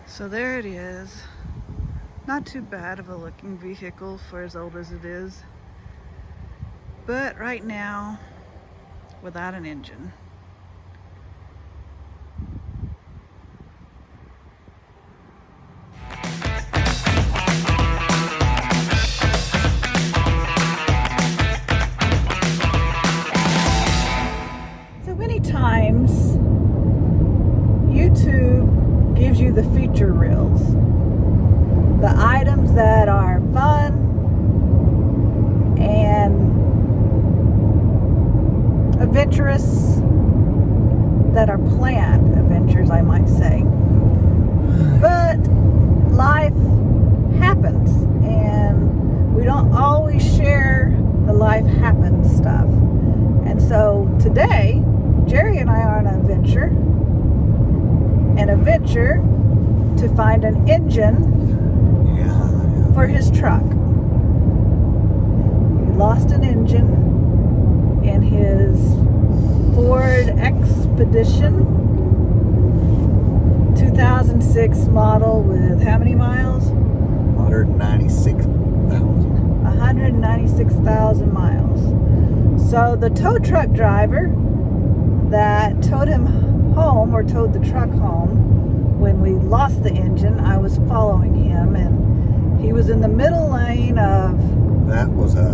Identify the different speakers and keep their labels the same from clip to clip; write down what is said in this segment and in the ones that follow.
Speaker 1: So there it is. Not too bad of a looking vehicle for as old as it is. But right now, without an engine. So many times, YouTube gives you the feature reels. The items that are fun and adventurous, that are planned adventures, I might say. But life happens, and we don't always share the life happens stuff. And so today, Jerry and I are on an adventure to find an engine for his truck. He lost an engine in his Ford Expedition 2006 model with how many miles?
Speaker 2: 196,000.
Speaker 1: 196,000 miles. So the tow truck driver that towed him home, or towed the truck home when we lost the engine, I was following him, and he was in the middle lane of...
Speaker 2: That was a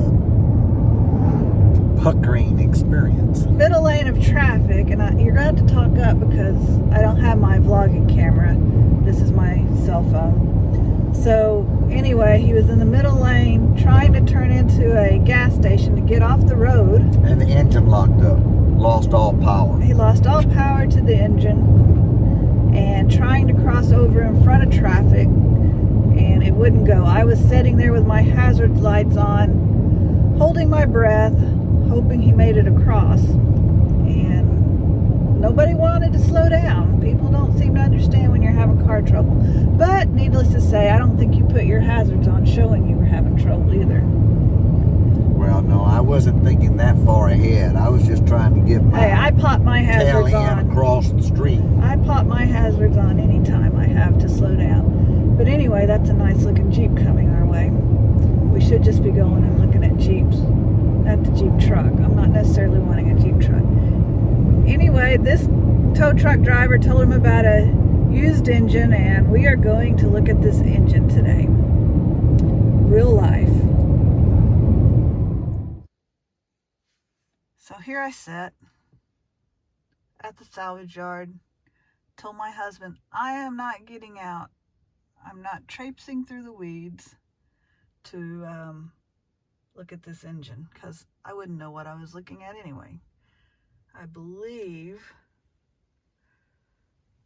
Speaker 2: puckering experience.
Speaker 1: Middle lane of traffic, and you're going to have to talk up because I don't have my vlogging camera. This is my cell phone. So anyway, he was in the middle lane trying to turn into a gas station to get off the road.
Speaker 2: And the engine locked up. Lost all power.
Speaker 1: He lost all power to the engine and trying to cross over in front of traffic, and it wouldn't go. I was sitting there with my hazard lights on, holding my breath, hoping he made it across, and nobody wanted to slow down. People don't seem to understand when you're having car trouble. But needless to say, I don't think you put your hazards on showing you were having trouble either.
Speaker 2: Well, no, I wasn't thinking that far ahead. I was just trying to get my
Speaker 1: I pop my hazards
Speaker 2: tail
Speaker 1: on
Speaker 2: end across the street.
Speaker 1: I pop my hazards on anytime I have to slow down. But anyway, that's a nice looking Jeep coming our way. We should just be going and looking at Jeeps, not the Jeep truck. I'm not necessarily wanting a Jeep truck. Anyway, this tow truck driver told him about a used engine, and we are going to look at this engine today. Real life. So here I sit at the salvage yard, told my husband, I am not getting out. I'm not traipsing through the weeds to look at this engine, because I wouldn't know what I was looking at anyway. I believe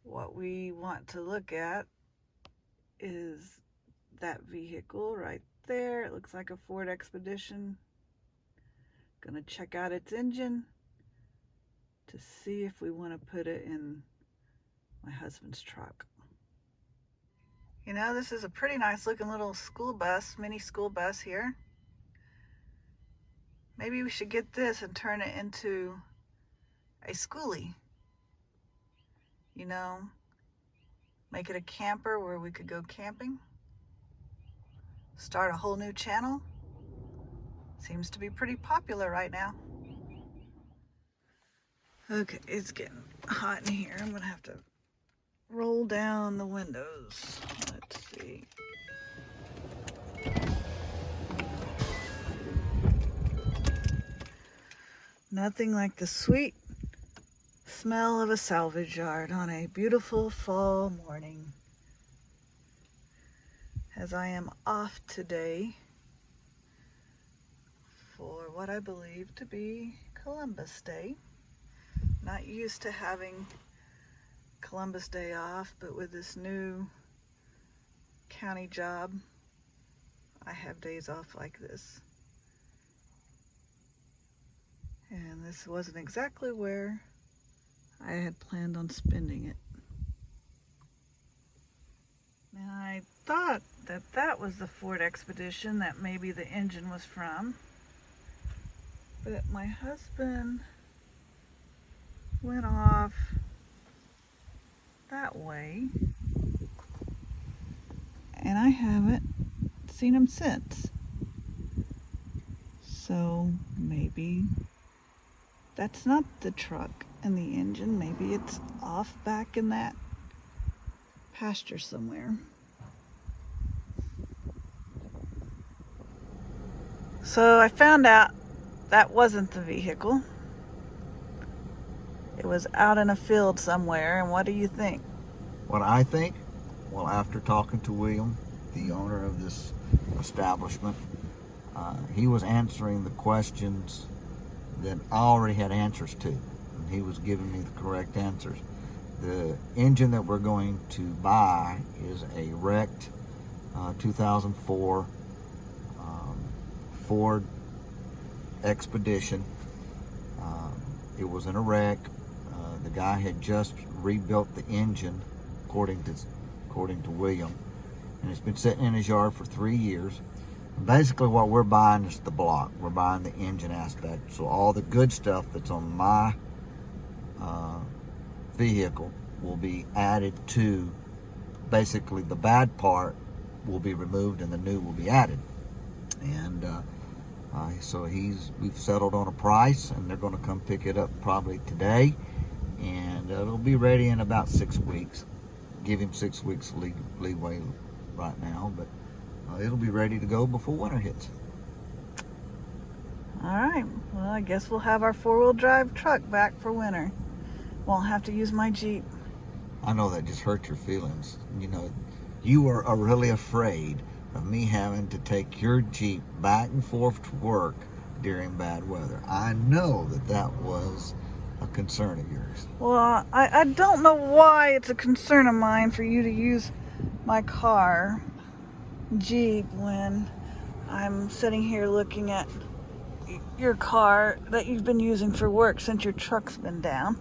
Speaker 1: what we want to look at is that vehicle right there. It looks like a Ford Expedition. Gonna check out its engine to see if we want to put it in my husband's truck. You know, this is a pretty nice looking little school bus, mini school bus here. Maybe we should get this and turn it into a schoolie. You know, make it a camper where we could go camping. Start a whole new channel. Seems to be pretty popular right now. Okay, it's getting hot in here. I'm gonna have to roll down the windows. Let's see. Nothing like the sweet smell of a salvage yard on a beautiful fall morning. As I am off today for what I believe to be Columbus Day. Not used to having Columbus Day off, but with this new county job, I have days off like this. And this wasn't exactly where I had planned on spending it. And I thought that that was the Ford Expedition that maybe the engine was from. But my husband went off that way and I haven't seen him since. So maybe that's not the truck and the engine. Maybe it's off back in that pasture somewhere. So I found out that wasn't the vehicle. It was out in a field somewhere, and what do you think?
Speaker 2: What I think? Well, after talking to William, the owner of this establishment, he was answering the questions that I already had answers to, and he was giving me the correct answers. The engine that we're going to buy is a wrecked 2004 Ford Expedition. It was in a wreck. The guy had just rebuilt the engine, according to William, and it's been sitting in his yard for 3 years. Basically what we're buying is the block. We're buying the engine aspect. So all the good stuff that's on my vehicle will be added to, basically the bad part will be removed and the new will be added. And so we've settled on a price, and they're going to come pick it up probably today, and it'll be ready in about 6 weeks. Give him 6 weeks leeway right now, but it'll be ready to go before winter hits.
Speaker 1: All right, well, I guess we'll have our 4-wheel drive truck back for winter. Won't have to use my Jeep.
Speaker 2: I know that just hurt your feelings. You know, you were really afraid of me having to take your Jeep back and forth to work during bad weather. I know that was a concern of yours.
Speaker 1: Well, I don't know why it's a concern of mine for you to use my car, Jeep, when I'm sitting here looking at your car that you've been using for work since your truck's been down.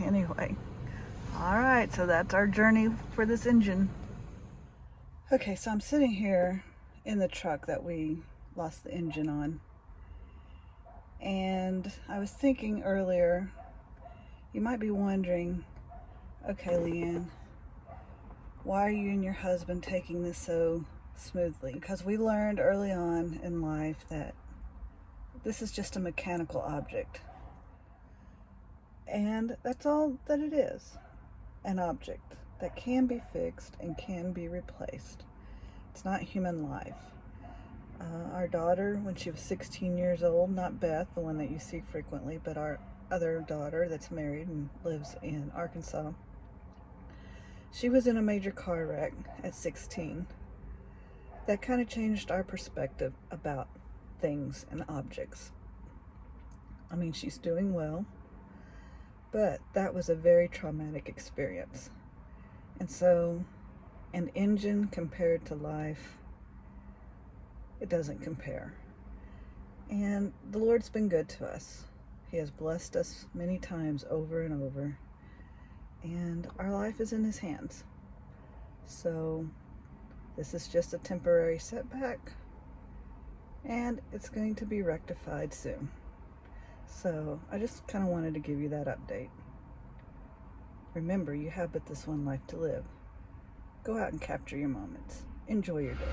Speaker 1: Anyway, all right, so that's our journey for this engine. Okay, so I'm sitting here in the truck that we lost the engine on. And I was thinking earlier, you might be wondering, okay, Leanne, why are you and your husband taking this so smoothly? Because we learned early on in life that this is just a mechanical object. And that's all that it is, an object that can be fixed and can be replaced. It's not human life. Our daughter, when she was 16 years old, not Beth, the one that you see frequently, but our other daughter that's married and lives in Arkansas, she was in a major car wreck at 16. That kind of changed our perspective about things and objects. I mean, she's doing well, but that was a very traumatic experience. And so, an engine compared to life, it doesn't compare. And the Lord's been good to us. He has blessed us many times over and over. And our life is in His hands. So, this is just a temporary setback. And it's going to be rectified soon. So, I just kind of wanted to give you that update. Remember, you have but this one life to live. Go out and capture your moments. Enjoy your days.